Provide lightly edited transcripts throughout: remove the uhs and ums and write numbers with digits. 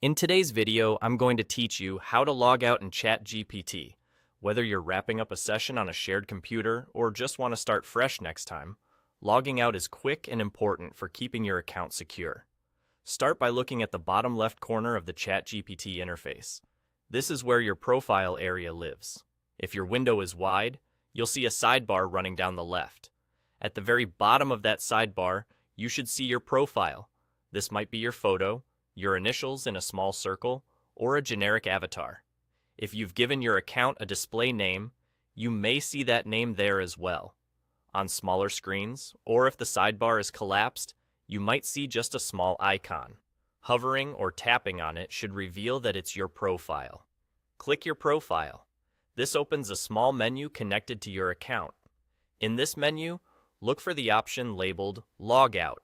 In today's video, I'm going to teach you how to log out in ChatGPT. Whether you're wrapping up a session on a shared computer or just want to start fresh next time, logging out is quick and important for keeping your account secure. Start by looking at the bottom left corner of the ChatGPT interface. This is where your profile area lives. If your window is wide, you'll see a sidebar running down the left. At the very bottom of that sidebar, you should see your profile. This might be your photo, your initials in a small circle, or a generic avatar. If you've given your account a display name, you may see that name there as well. On smaller screens, or if the sidebar is collapsed, you might see just a small icon. Hovering or tapping on it should reveal that it's your profile. Click your profile. This opens a small menu connected to your account. In this menu, look for the option labeled Logout.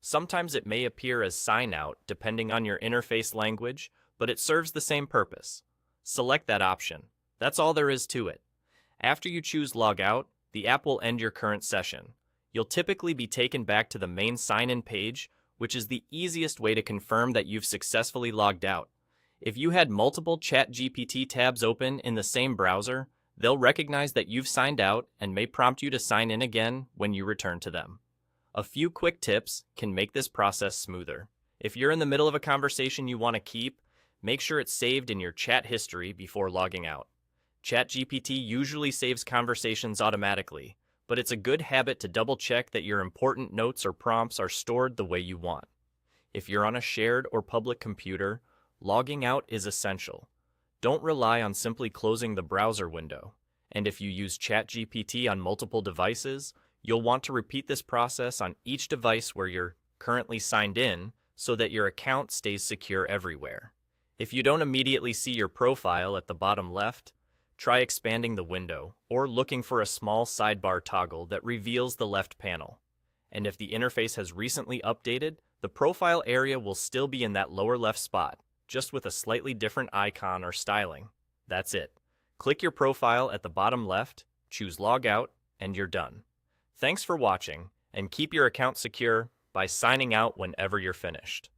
Sometimes it may appear as Sign Out depending on your interface language, but it serves the same purpose. Select that option. That's all there is to it. After you choose Log Out, the app will end your current session. You'll typically be taken back to the main sign-in page, which is the easiest way to confirm that you've successfully logged out. If you had multiple ChatGPT tabs open in the same browser, they'll recognize that you've signed out and may prompt you to sign in again when you return to them. A few quick tips can make this process smoother. If you're in the middle of a conversation you want to keep, make sure it's saved in your chat history before logging out. ChatGPT usually saves conversations automatically, but it's a good habit to double-check that your important notes or prompts are stored the way you want. If you're on a shared or public computer, logging out is essential. Don't rely on simply closing the browser window. And if you use ChatGPT on multiple devices, you'll want to repeat this process on each device where you're currently signed in so that your account stays secure everywhere. If you don't immediately see your profile at the bottom left, try expanding the window or looking for a small sidebar toggle that reveals the left panel. And if the interface has recently updated, the profile area will still be in that lower left spot, just with a slightly different icon or styling. That's it. Click your profile at the bottom left, choose Log Out, and you're done. Thanks for watching, and keep your account secure by signing out whenever you're finished.